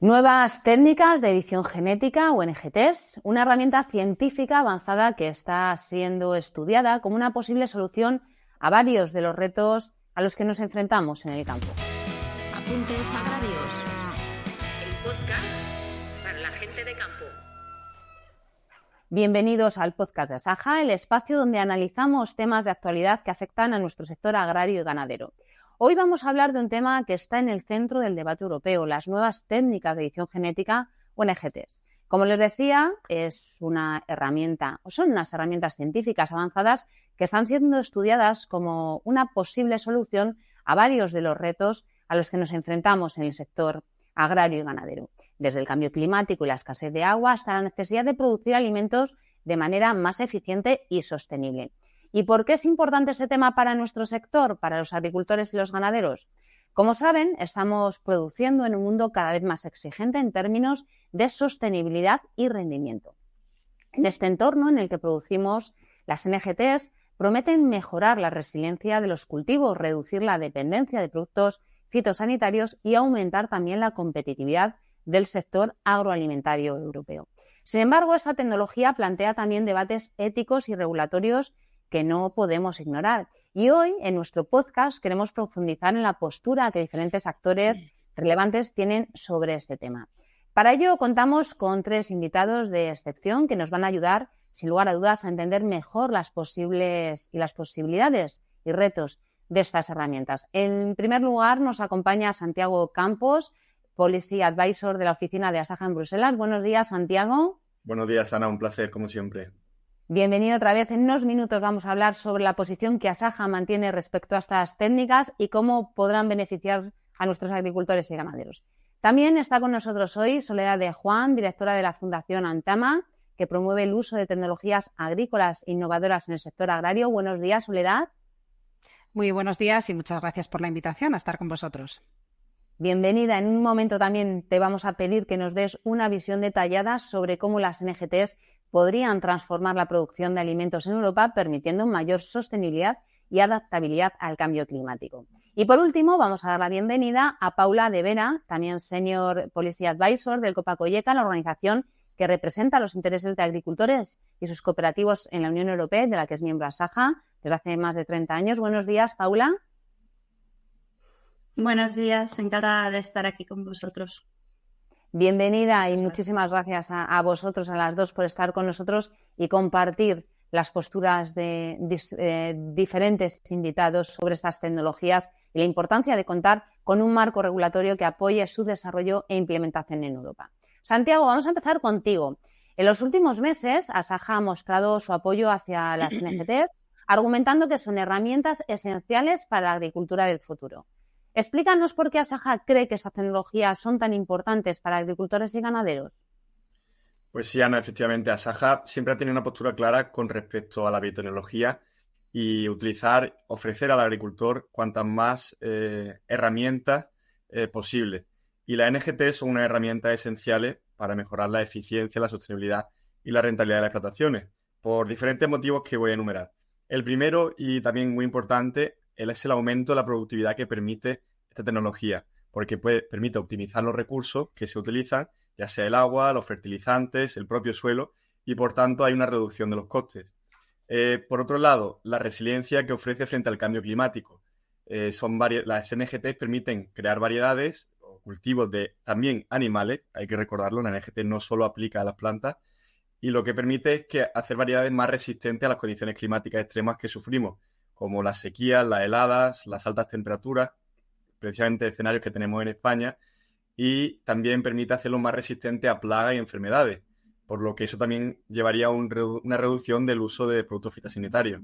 Nuevas técnicas de edición genética o NGTs, una herramienta científica avanzada que está siendo estudiada como una posible solución a varios de los retos a los que nos enfrentamos en el campo. Apuntes agrarios. El podcast para la gente de campo. Bienvenidos al podcast de Asaja, el espacio donde analizamos temas de actualidad que afectan a nuestro sector agrario y ganadero. Hoy vamos a hablar de un tema que está en el centro del debate europeo, las nuevas técnicas de edición genética o NGTs. Como les decía, son unas herramientas científicas avanzadas que están siendo estudiadas como una posible solución a varios de los retos a los que nos enfrentamos en el sector agrario y ganadero, desde el cambio climático y la escasez de agua hasta la necesidad de producir alimentos de manera más eficiente y sostenible. ¿Y por qué es importante este tema para nuestro sector, para los agricultores y los ganaderos? Como saben, estamos produciendo en un mundo cada vez más exigente en términos de sostenibilidad y rendimiento. En este entorno en el que producimos, las NGTs prometen mejorar la resiliencia de los cultivos, reducir la dependencia de productos fitosanitarios y aumentar también la competitividad del sector agroalimentario europeo. Sin embargo, esta tecnología plantea también debates éticos y regulatorios que no podemos ignorar. Y hoy, en nuestro podcast, queremos profundizar en la postura que diferentes actores relevantes tienen sobre este tema. Para ello, contamos con 3 invitados de excepción que nos van a ayudar, sin lugar a dudas, a entender mejor las posibilidades y retos de estas herramientas. En primer lugar, nos acompaña Santiago Campos, Policy Advisor de la oficina de Asaja en Bruselas. Buenos días, Santiago. Buenos días, Ana. Un placer, como siempre. Bienvenido otra vez. En unos minutos vamos a hablar sobre la posición que Asaja mantiene respecto a estas técnicas y cómo podrán beneficiar a nuestros agricultores y ganaderos. También está con nosotros hoy Soledad de Juan, directora de la Fundación Antama, que promueve el uso de tecnologías agrícolas innovadoras en el sector agrario. Buenos días, Soledad. Muy buenos días y muchas gracias por la invitación a estar con vosotros. Bienvenida. En un momento también te vamos a pedir que nos des una visión detallada sobre cómo las NGTs podrían transformar la producción de alimentos en Europa, permitiendo mayor sostenibilidad y adaptabilidad al cambio climático. Y por último, vamos a dar la bienvenida a Paula de Vera, también Senior Policy Advisor del Copa-Cogeca, la organización que representa los intereses de agricultores y sus cooperativos en la Unión Europea, de la que es miembro Asaja desde hace más de 30 años. Buenos días, Paula. Buenos días, encantada de estar aquí con vosotros. Bienvenida y muchísimas gracias a vosotros, a las dos, por estar con nosotros y compartir las posturas de diferentes invitados sobre estas tecnologías y la importancia de contar con un marco regulatorio que apoye su desarrollo e implementación en Europa. Santiago, vamos a empezar contigo. En los últimos meses, Asaja ha mostrado su apoyo hacia las NGTs, argumentando que son herramientas esenciales para la agricultura del futuro. Explícanos por qué Asaja cree que estas tecnologías son tan importantes para agricultores y ganaderos. Pues sí, Ana, efectivamente, Asaja siempre ha tenido una postura clara con respecto a la biotecnología y ofrecer al agricultor cuantas más herramientas posibles. Y las NGT son unas herramientas esenciales para mejorar la eficiencia, la sostenibilidad y la rentabilidad de las explotaciones, por diferentes motivos que voy a enumerar. El primero, y también muy importante, es el aumento de la productividad que permite esta tecnología, porque permite optimizar los recursos que se utilizan, ya sea el agua, los fertilizantes, el propio suelo, y por tanto hay una reducción de los costes. Por otro lado, la resiliencia que ofrece frente al cambio climático. Las NGT permiten crear variedades o cultivos de también animales, hay que recordarlo, la NGT no solo aplica a las plantas, y lo que permite es hacer variedades más resistentes a las condiciones climáticas extremas que sufrimos, como las sequías, las heladas, las altas temperaturas, precisamente escenarios que tenemos en España, y también permite hacerlo más resistente a plagas y enfermedades, por lo que eso también llevaría a una reducción del uso de productos fitosanitarios.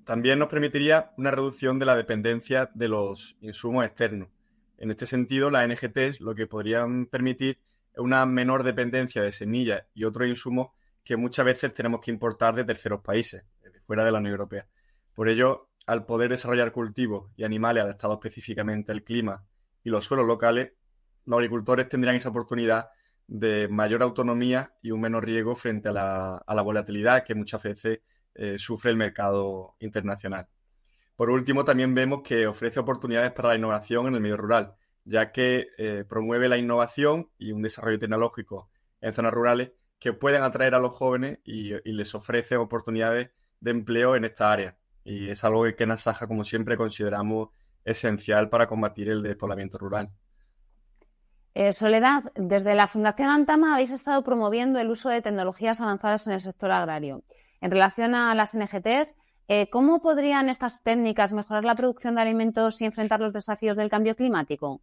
También nos permitiría una reducción de la dependencia de los insumos externos. En este sentido, las NGTs lo que podrían permitir es una menor dependencia de semillas y otros insumos que muchas veces tenemos que importar de terceros países, de fuera de la Unión Europea. Por ello, al poder desarrollar cultivos y animales adaptados específicamente al clima y los suelos locales, los agricultores tendrían esa oportunidad de mayor autonomía y un menor riesgo frente a la volatilidad que muchas veces sufre el mercado internacional. Por último, también vemos que ofrece oportunidades para la innovación en el medio rural, ya que promueve la innovación y un desarrollo tecnológico en zonas rurales que pueden atraer a los jóvenes y les ofrece oportunidades de empleo en esta área. Y es algo que en Asaja, como siempre, consideramos esencial para combatir el despoblamiento rural. Soledad, desde la Fundación Antama habéis estado promoviendo el uso de tecnologías avanzadas en el sector agrario. En relación a las NGTs, ¿cómo podrían estas técnicas mejorar la producción de alimentos y enfrentar los desafíos del cambio climático?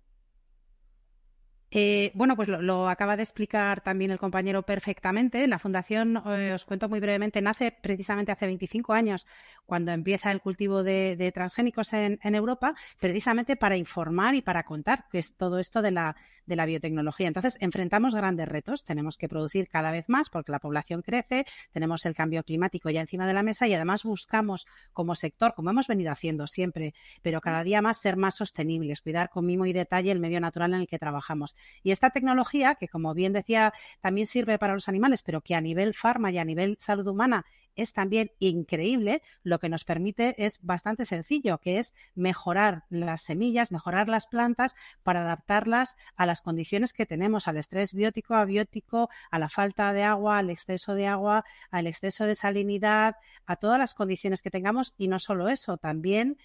Bueno, pues lo acaba de explicar también el compañero perfectamente. La Fundación, os cuento muy brevemente, nace precisamente hace 25 años, cuando empieza el cultivo de transgénicos en Europa, precisamente para informar y para contar qué es todo esto de la biotecnología. Entonces, enfrentamos grandes retos. Tenemos que producir cada vez más porque la población crece, tenemos el cambio climático ya encima de la mesa y además buscamos como sector, como hemos venido haciendo siempre, pero cada día más ser más sostenibles, cuidar con mimo y detalle el medio natural en el que trabajamos. Y esta tecnología, que como bien decía, también sirve para los animales, pero que a nivel farma y a nivel salud humana es también increíble, lo que nos permite es bastante sencillo, que es mejorar las semillas, mejorar las plantas para adaptarlas a las condiciones que tenemos, al estrés biótico, abiótico, a la falta de agua, al exceso de agua, al exceso de salinidad, a todas las condiciones que tengamos y no solo eso, también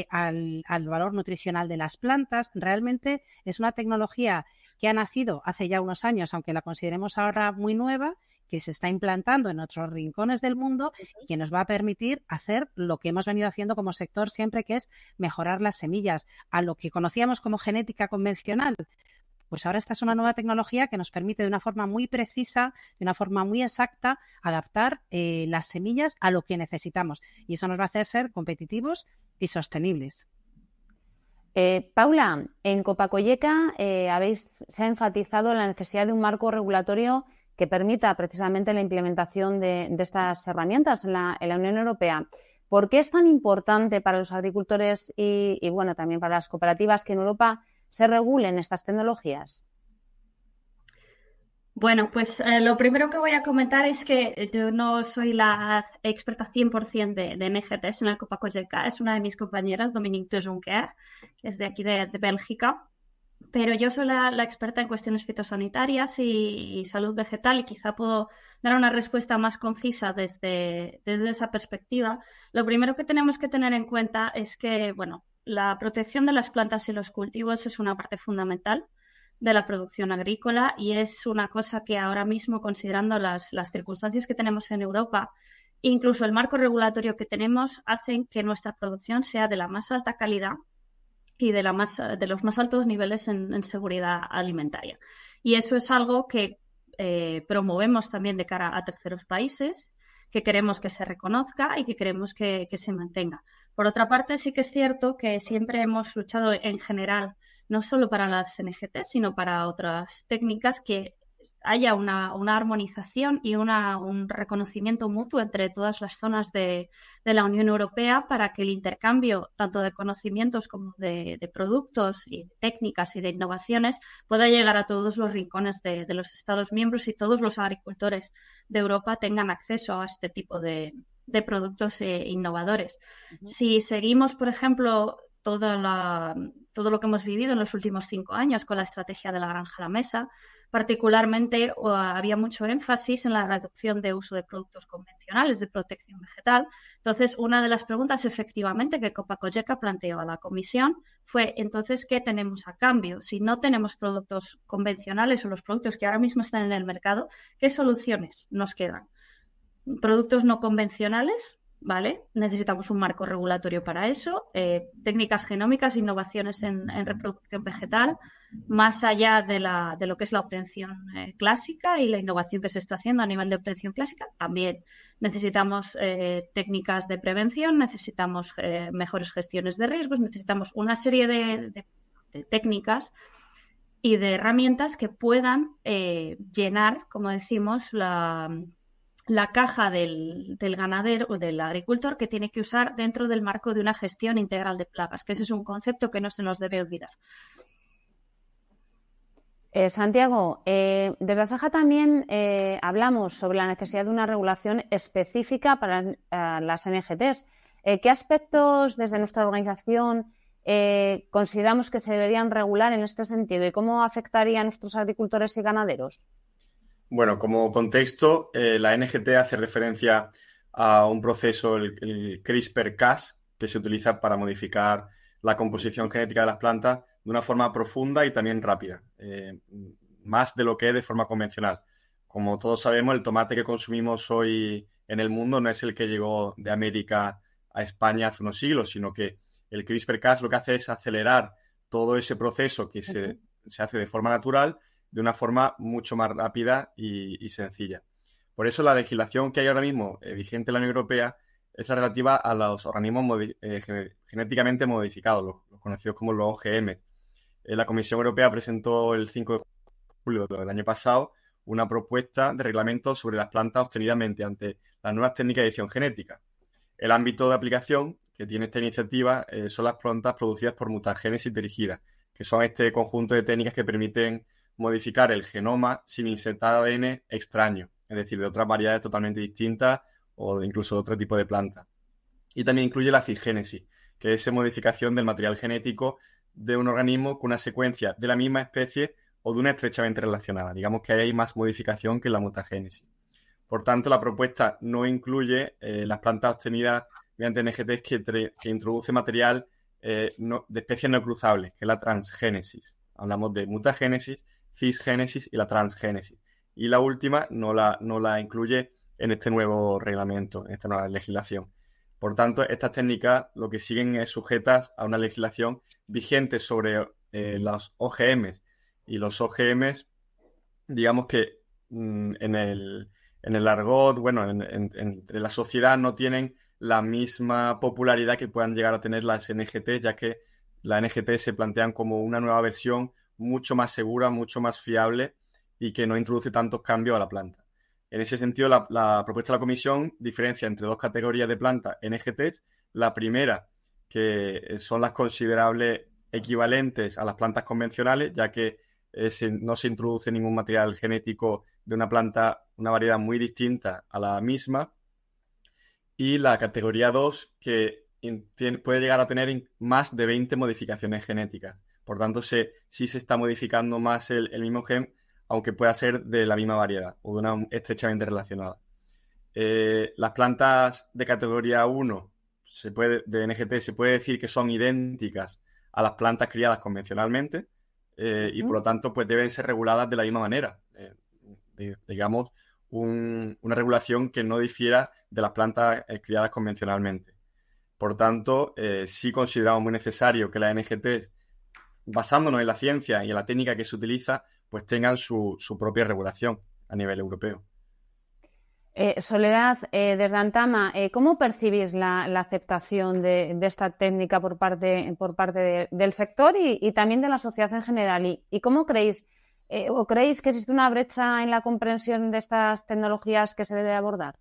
al valor nutricional de las plantas. Realmente es una tecnología que ha nacido hace ya unos años, aunque la consideremos ahora muy nueva, que se está implantando en otros rincones del mundo y que nos va a permitir hacer lo que hemos venido haciendo como sector siempre, que es mejorar las semillas a lo que conocíamos como genética convencional. Pues ahora esta es una nueva tecnología que nos permite de una forma muy precisa, de una forma muy exacta, adaptar las semillas a lo que necesitamos. Y eso nos va a hacer ser competitivos y sostenibles. Paula, en Copacogeca se ha enfatizado la necesidad de un marco regulatorio que permita precisamente la implementación de estas herramientas en la Unión Europea. ¿Por qué es tan importante para los agricultores y bueno, también para las cooperativas que en Europa se regulen estas tecnologías? Bueno, pues lo primero que voy a comentar es que yo no soy la experta 100% de NGTs en el Copacogeca. Es una de mis compañeras, Dominique de Juncker, que es de aquí de Bélgica. Pero yo soy la experta en cuestiones fitosanitarias y salud vegetal y quizá puedo dar una respuesta más concisa desde esa perspectiva. Lo primero que tenemos que tener en cuenta es que, bueno, la protección de las plantas y los cultivos es una parte fundamental de la producción agrícola y es una cosa que ahora mismo, considerando las circunstancias que tenemos en Europa, incluso el marco regulatorio que tenemos, hacen que nuestra producción sea de la más alta calidad y de los más altos niveles en seguridad alimentaria. Y eso es algo que promovemos también de cara a terceros países, que queremos que se reconozca y que queremos que se mantenga. Por otra parte, sí que es cierto que siempre hemos luchado en general, no solo para las NGT, sino para otras técnicas, que haya una armonización y un reconocimiento mutuo entre todas las zonas de la Unión Europea para que el intercambio tanto de conocimientos como de productos y de técnicas y de innovaciones pueda llegar a todos los rincones de los Estados miembros y todos los agricultores de Europa tengan acceso a este tipo de productos innovadores. Si seguimos, por ejemplo, todo lo que hemos vivido en los últimos 5 años con la estrategia de la granja a la mesa, particularmente había mucho énfasis en la reducción de uso de productos convencionales de protección vegetal. Entonces, una de las preguntas efectivamente que Copacogeca planteó a la Comisión fue, entonces, ¿qué tenemos a cambio? Si no tenemos productos convencionales o los productos que ahora mismo están en el mercado, ¿qué soluciones nos quedan? Productos no convencionales, ¿vale? Necesitamos un marco regulatorio para eso, técnicas genómicas, innovaciones en reproducción vegetal, más allá de lo que es la obtención clásica y la innovación que se está haciendo a nivel de obtención clásica. También necesitamos técnicas de prevención, necesitamos mejores gestiones de riesgos, necesitamos una serie de técnicas y de herramientas que puedan llenar, como decimos, la caja del ganadero o del agricultor, que tiene que usar dentro del marco de una gestión integral de plagas, que ese es un concepto que no se nos debe olvidar. Santiago, desde Asaja también hablamos sobre la necesidad de una regulación específica para las NGTs. ¿Qué aspectos desde nuestra organización consideramos que se deberían regular en este sentido y cómo afectaría a nuestros agricultores y ganaderos? Bueno, como contexto, la NGT hace referencia a un proceso, el CRISPR-Cas, que se utiliza para modificar la composición genética de las plantas de una forma profunda y también rápida, más de lo que es de forma convencional. Como todos sabemos, el tomate que consumimos hoy en el mundo no es el que llegó de América a España hace unos siglos, sino que el CRISPR-Cas lo que hace es acelerar todo ese proceso que se hace de forma natural, de una forma mucho más rápida y sencilla. Por eso la legislación que hay ahora mismo vigente en la Unión Europea es la relativa a los organismos genéticamente modificados, los conocidos como los OGM. La Comisión Europea presentó el 5 de julio del año pasado una propuesta de reglamento sobre las plantas obtenidas mediante las nuevas técnicas de edición genética. El ámbito de aplicación que tiene esta iniciativa son las plantas producidas por mutagénesis dirigida, que son este conjunto de técnicas que permiten modificar el genoma sin insertar ADN extraño, es decir, de otras variedades totalmente distintas o incluso de otro tipo de plantas. Y también incluye la cisgénesis, que es esa modificación del material genético de un organismo con una secuencia de la misma especie o de una estrechamente relacionada. Digamos que hay más modificación que en la mutagénesis. Por tanto, la propuesta no incluye las plantas obtenidas mediante NGTs que introduce material de especies no cruzables, que es la transgénesis. Hablamos de mutagénesis, cisgénesis y la transgénesis. Y la última no la incluye en este nuevo reglamento, en esta nueva legislación. Por tanto, estas técnicas lo que siguen es sujetas a una legislación vigente sobre los OGMs. Y los OGMs, digamos que en el argot, bueno, entre la sociedad no tienen la misma popularidad que puedan llegar a tener las NGT, ya que las NGT se plantean como una nueva versión mucho más segura, mucho más fiable y que no introduce tantos cambios a la planta. En ese sentido, la propuesta de la Comisión diferencia entre dos categorías de plantas NGTs. La primera, que son las considerables equivalentes a las plantas convencionales, ya que no se introduce ningún material genético de una planta, una variedad muy distinta a la misma. Y la categoría 2, que puede llegar a tener más de 20 modificaciones genéticas. Por tanto, sí se está modificando más el mismo gen, aunque pueda ser de la misma variedad o de una estrechamente relacionada. Las plantas de categoría 1 de NGT se puede decir que son idénticas a las plantas criadas convencionalmente y por lo tanto pues deben ser reguladas de la misma manera. Digamos, una regulación que no difiera de las plantas criadas convencionalmente. Por tanto, sí consideramos muy necesario que las NGT, basándonos en la ciencia y en la técnica que se utiliza, pues tengan su propia regulación a nivel europeo. Soledad, desde Antama, ¿cómo percibís la aceptación de esta técnica por parte del sector y también de la sociedad en general? ¿Y cómo creéis que existe una brecha en la comprensión de estas tecnologías que se debe abordar?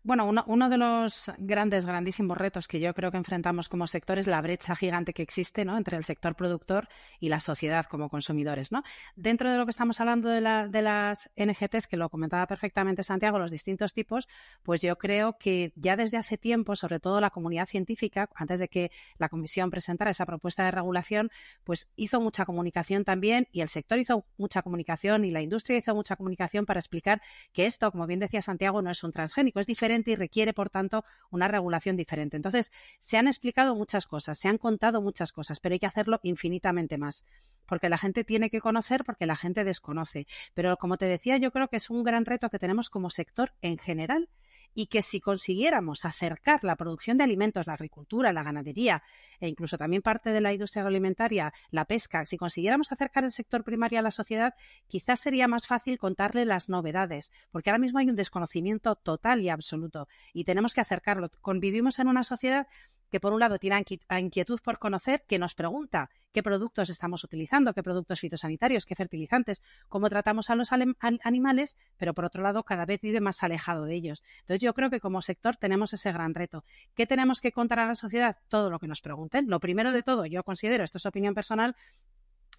Bueno, uno de los grandísimos retos que yo creo que enfrentamos como sector es la brecha gigante que existe, ¿no?, entre el sector productor y la sociedad como consumidores, ¿no? Dentro de lo que estamos hablando de las NGTs, que lo comentaba perfectamente Santiago, los distintos tipos, pues yo creo que ya desde hace tiempo, sobre todo la comunidad científica, antes de que la Comisión presentara esa propuesta de regulación, pues hizo mucha comunicación también y el sector hizo mucha comunicación y la industria hizo mucha comunicación para explicar que esto, como bien decía Santiago, no es un transgénico, es diferente y requiere, por tanto, una regulación diferente. Entonces, se han explicado muchas cosas, se han contado muchas cosas, pero hay que hacerlo infinitamente más, porque la gente tiene que conocer, porque la gente desconoce. Pero, como te decía, yo creo que es un gran reto que tenemos como sector en general y que si consiguiéramos acercar la producción de alimentos, la agricultura, la ganadería e incluso también parte de la industria agroalimentaria, la pesca, si consiguiéramos acercar el sector primario a la sociedad, quizás sería más fácil contarle las novedades, porque ahora mismo hay un desconocimiento total y absoluto y tenemos que acercarlo. Convivimos en una sociedad que por un lado tiene inquietud por conocer, que nos pregunta qué productos estamos utilizando, qué productos fitosanitarios, qué fertilizantes, cómo tratamos a los animales, pero por otro lado cada vez vive más alejado de ellos. Entonces yo creo que como sector tenemos ese gran reto. ¿Qué tenemos que contar a la sociedad? Todo lo que nos pregunten. Lo primero de todo, yo considero, esto es opinión personal,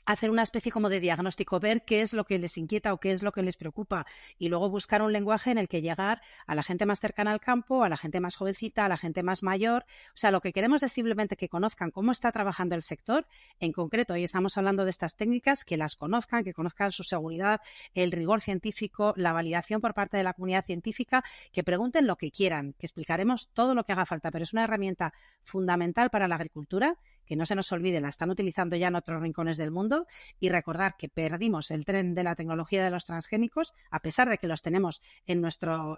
hacer una especie como de diagnóstico, ver qué es lo que les inquieta o qué es lo que les preocupa y luego buscar un lenguaje en el que llegar a la gente más cercana al campo, a la gente más jovencita, a la gente más mayor. O sea, lo que queremos es simplemente que conozcan cómo está trabajando el sector. En concreto, hoy estamos hablando de estas técnicas, que las conozcan, que conozcan su seguridad, el rigor científico, la validación por parte de la comunidad científica, que pregunten lo que quieran, que explicaremos todo lo que haga falta, pero es una herramienta fundamental para la agricultura, que no se nos olvide, la están utilizando ya en otros rincones del mundo. Y recordar que perdimos el tren de la tecnología de los transgénicos, a pesar de que los tenemos en nuestro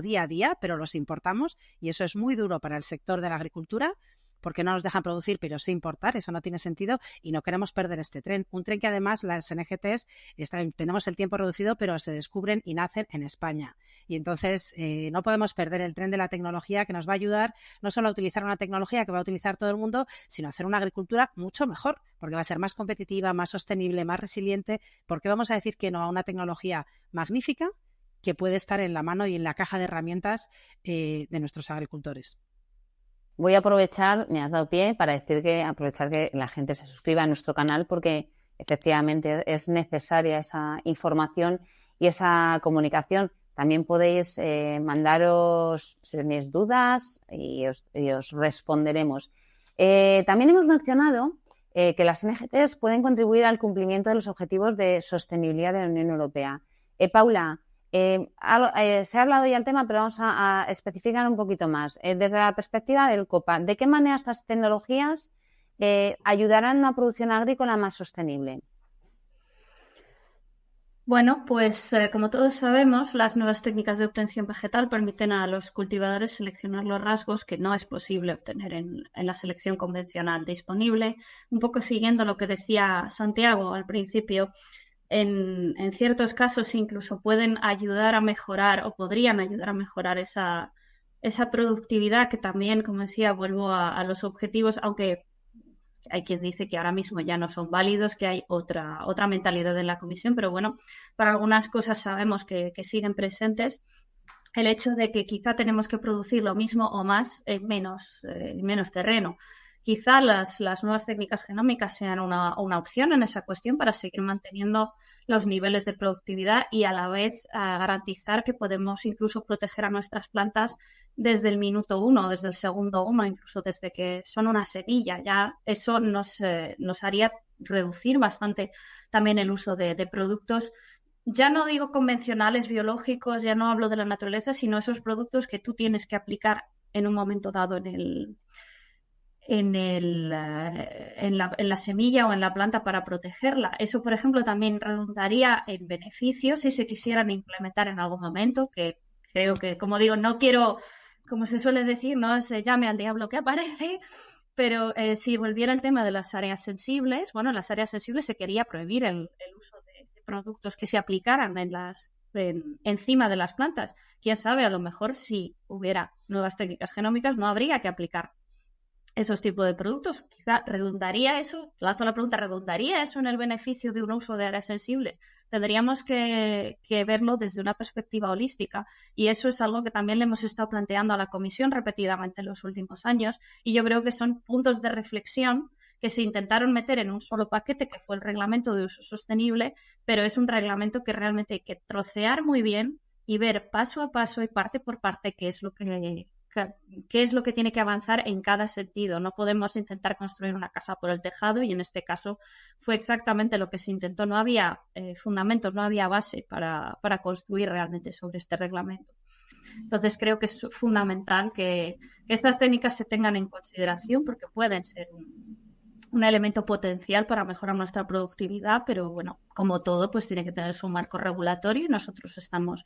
día a día, pero los importamos y eso es muy duro para el sector de la agricultura porque no nos dejan producir, pero sí importar, eso no tiene sentido y no queremos perder este tren. Un tren que además las NGTs tenemos el tiempo reducido, pero se descubren y nacen en España. Y entonces no podemos perder el tren de la tecnología que nos va a ayudar no solo a utilizar una tecnología que va a utilizar todo el mundo, sino a hacer una agricultura mucho mejor, porque va a ser más competitiva, más sostenible, más resiliente, porque vamos a decir que no a una tecnología magnífica que puede estar en la mano y en la caja de herramientas de nuestros agricultores. Voy a aprovechar, me has dado pie para decir que aprovechar que la gente se suscriba a nuestro canal porque efectivamente es necesaria esa información y esa comunicación. También podéis mandaros si tenéis dudas y os responderemos. También hemos mencionado que las NGTs pueden contribuir al cumplimiento de los objetivos de sostenibilidad de la Unión Europea. Paula, se ha hablado ya del tema, pero vamos a especificar un poquito más. Desde la perspectiva del COPA, ¿de qué manera estas tecnologías ayudarán a una producción agrícola más sostenible? Bueno, pues como todos sabemos, las nuevas técnicas de obtención vegetal permiten a los cultivadores seleccionar los rasgos que no es posible obtener en la selección convencional disponible. Un poco siguiendo lo que decía Santiago al principio, en ciertos casos incluso pueden ayudar a mejorar o podrían ayudar a mejorar esa productividad que también, como decía, vuelvo a los objetivos, aunque hay quien dice que ahora mismo ya no son válidos, que hay otra mentalidad en la comisión, pero bueno, para algunas cosas sabemos que siguen presentes. El hecho de que quizá tenemos que producir lo mismo o más en menos terreno. Quizá las nuevas técnicas genómicas sean una opción en esa cuestión para seguir manteniendo los niveles de productividad y a la vez garantizar que podemos incluso proteger a nuestras plantas desde el minuto 1, desde el segundo 1, incluso desde que son una semilla. Ya eso nos haría reducir bastante también el uso de productos. Ya no digo convencionales, biológicos, ya no hablo de la naturaleza, sino esos productos que tú tienes que aplicar en un momento dado en la semilla o en la planta para protegerla. Eso, por ejemplo, también redundaría en beneficios si se quisieran implementar en algún momento, que creo que, como digo, no quiero, como se suele decir, no se llame al diablo que aparece, pero si volviera el tema de las áreas sensibles, bueno, en las áreas sensibles se quería prohibir el uso de productos que se aplicaran encima de las plantas. Quién sabe, a lo mejor si hubiera nuevas técnicas genómicas no habría que aplicar esos tipos de productos. Quizá redundaría eso, lanzo la pregunta, ¿redundaría eso en el beneficio de un uso de áreas sensibles? Tendríamos que verlo desde una perspectiva holística y eso es algo que también le hemos estado planteando a la Comisión repetidamente en los últimos años y yo creo que son puntos de reflexión que se intentaron meter en un solo paquete que fue el reglamento de uso sostenible, pero es un reglamento que realmente hay que trocear muy bien y ver paso a paso y parte por parte qué es lo que tiene que avanzar en cada sentido. No podemos intentar construir una casa por el tejado y en este caso fue exactamente lo que se intentó. No había fundamentos, no había base para construir realmente sobre este reglamento. Entonces creo que es fundamental que estas técnicas se tengan en consideración porque pueden ser un elemento potencial para mejorar nuestra productividad, pero bueno, como todo, pues tiene que tener su marco regulatorio y nosotros estamos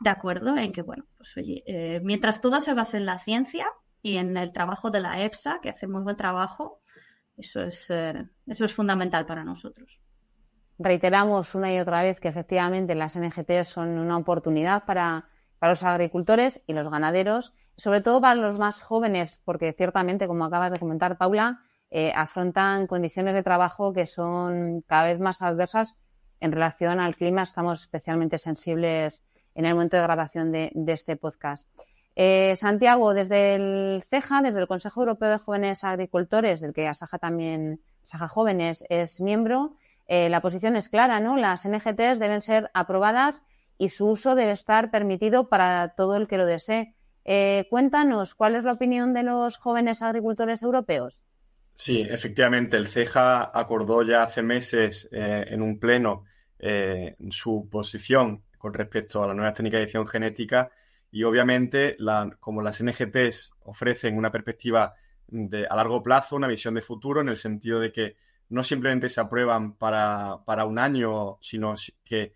de acuerdo en que, bueno, pues oye, mientras todo se base en la ciencia y en el trabajo de la EFSA, que hace muy buen trabajo, eso es fundamental para nosotros. Reiteramos una y otra vez que efectivamente las NGT son una oportunidad para los agricultores y los ganaderos, sobre todo para los más jóvenes, porque ciertamente, como acabas de comentar, Paula, afrontan condiciones de trabajo que son cada vez más adversas en relación al clima. Estamos especialmente sensibles en el momento de grabación de este podcast. Santiago, desde el CEJA, desde el Consejo Europeo de Jóvenes Agricultores, del que Asaja Jóvenes es miembro, la posición es clara, ¿no? Las NGTs deben ser aprobadas y su uso debe estar permitido para todo el que lo desee. Cuéntanos, ¿cuál es la opinión de los jóvenes agricultores europeos? Sí, efectivamente, el CEJA acordó ya hace meses en un pleno su posición con respecto a la nueva técnica de edición genética y obviamente como las NGTs ofrecen una perspectiva a largo plazo, una visión de futuro en el sentido de que no simplemente se aprueban para un año, sino que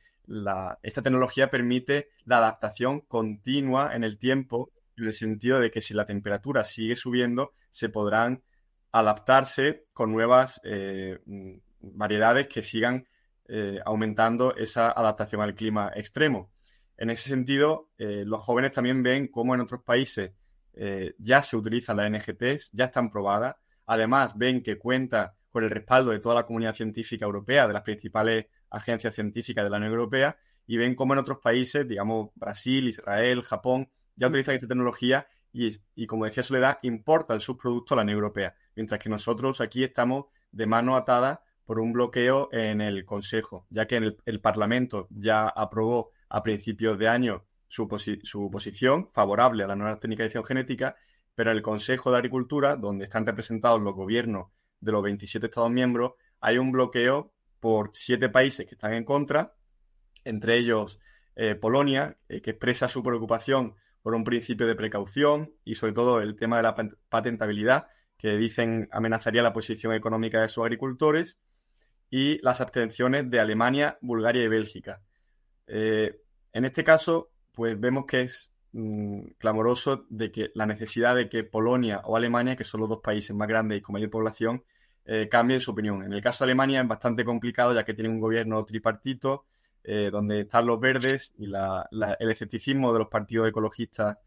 esta tecnología permite la adaptación continua en el tiempo, en el sentido de que si la temperatura sigue subiendo, se podrán adaptarse con nuevas variedades que sigan aumentando esa adaptación al clima extremo. En ese sentido, los jóvenes también ven cómo en otros países ya se utilizan las NGTs, ya están probadas. Además, ven que cuenta con el respaldo de toda la comunidad científica europea, de las principales agencias científicas de la Unión Europea, y ven cómo en otros países, digamos Brasil, Israel, Japón, ya utilizan esta tecnología y como decía Soledad, importan sus productos a la Unión Europea, mientras que nosotros aquí estamos de mano atada por un bloqueo en el Consejo, ya que el Parlamento ya aprobó a principios de año su posición favorable a la nueva técnica de edición genética, pero en el Consejo de Agricultura, donde están representados los gobiernos de los 27 Estados miembros, hay un bloqueo por 7 países que están en contra, entre ellos Polonia, que expresa su preocupación por un principio de precaución y sobre todo el tema de la patentabilidad, que dicen amenazaría la posición económica de sus agricultores, y las abstenciones de Alemania, Bulgaria y Bélgica. En este caso, pues vemos que es clamoroso de que la necesidad de que Polonia o Alemania, que son los dos países más grandes y con mayor población, cambien su opinión. En el caso de Alemania es bastante complicado, ya que tiene un gobierno tripartito, donde están los verdes y el escepticismo de los partidos ecologistas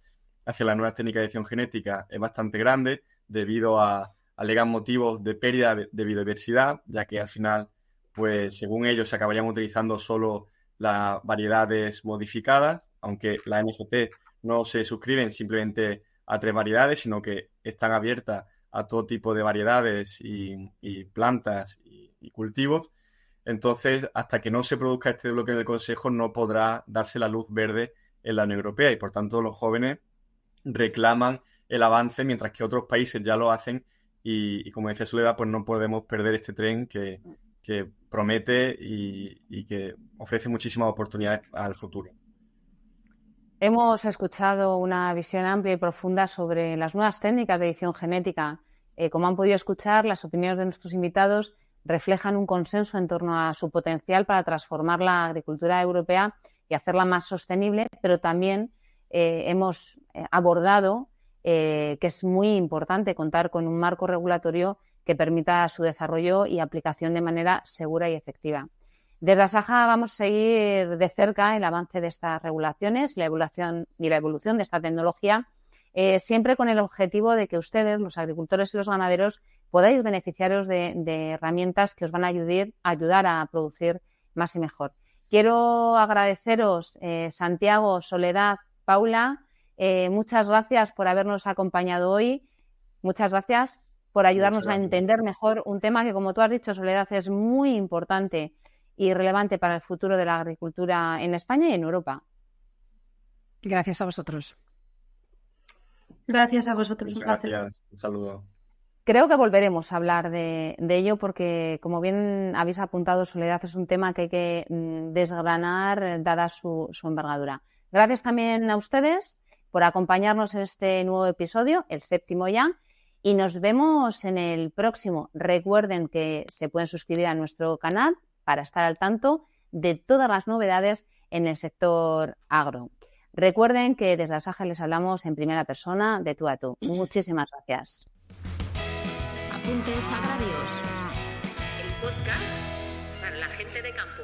hacia la nueva técnica de edición genética es bastante grande debido a alegan motivos de pérdida de biodiversidad, ya que al final, pues según ellos, se acabarían utilizando solo las variedades modificadas, aunque las NGT no se suscriben simplemente a 3 variedades, sino que están abiertas a todo tipo de variedades y plantas y cultivos. Entonces, hasta que no se produzca este bloque en el Consejo, no podrá darse la luz verde en la Unión Europea y, por tanto, los jóvenes reclaman el avance, mientras que otros países ya lo hacen y como decía Soledad, pues no podemos perder este tren que promete y que ofrece muchísimas oportunidades al futuro. Hemos escuchado una visión amplia y profunda sobre las nuevas técnicas de edición genética. Como han podido escuchar, las opiniones de nuestros invitados reflejan un consenso en torno a su potencial para transformar la agricultura europea y hacerla más sostenible, pero también hemos abordado que es muy importante contar con un marco regulatorio que permita su desarrollo y aplicación de manera segura y efectiva. Desde Asaja vamos a seguir de cerca el avance de estas regulaciones y la evolución de esta tecnología, siempre con el objetivo de que ustedes, los agricultores y los ganaderos, podáis beneficiaros de herramientas que os van a ayudar a producir más y mejor. Quiero agradeceros, Santiago, Soledad, Paula, muchas gracias por habernos acompañado hoy. Muchas gracias por ayudarnos a entender mejor un tema que, como tú has dicho, Soledad, es muy importante y relevante para el futuro de la agricultura en España y en Europa. Gracias a vosotros. Gracias a vosotros. Gracias. Un saludo. Creo que volveremos a hablar de ello porque, como bien habéis apuntado, Soledad, es un tema que hay que desgranar dada su envergadura. Gracias también a ustedes por acompañarnos en este nuevo episodio, el 7º ya, y nos vemos en el próximo. Recuerden que se pueden suscribir a nuestro canal para estar al tanto de todas las novedades en el sector agro. Recuerden que desde Asaja les hablamos en primera persona, de tú a tú. Muchísimas gracias. Apuntes agrarios. El podcast para la gente de campo.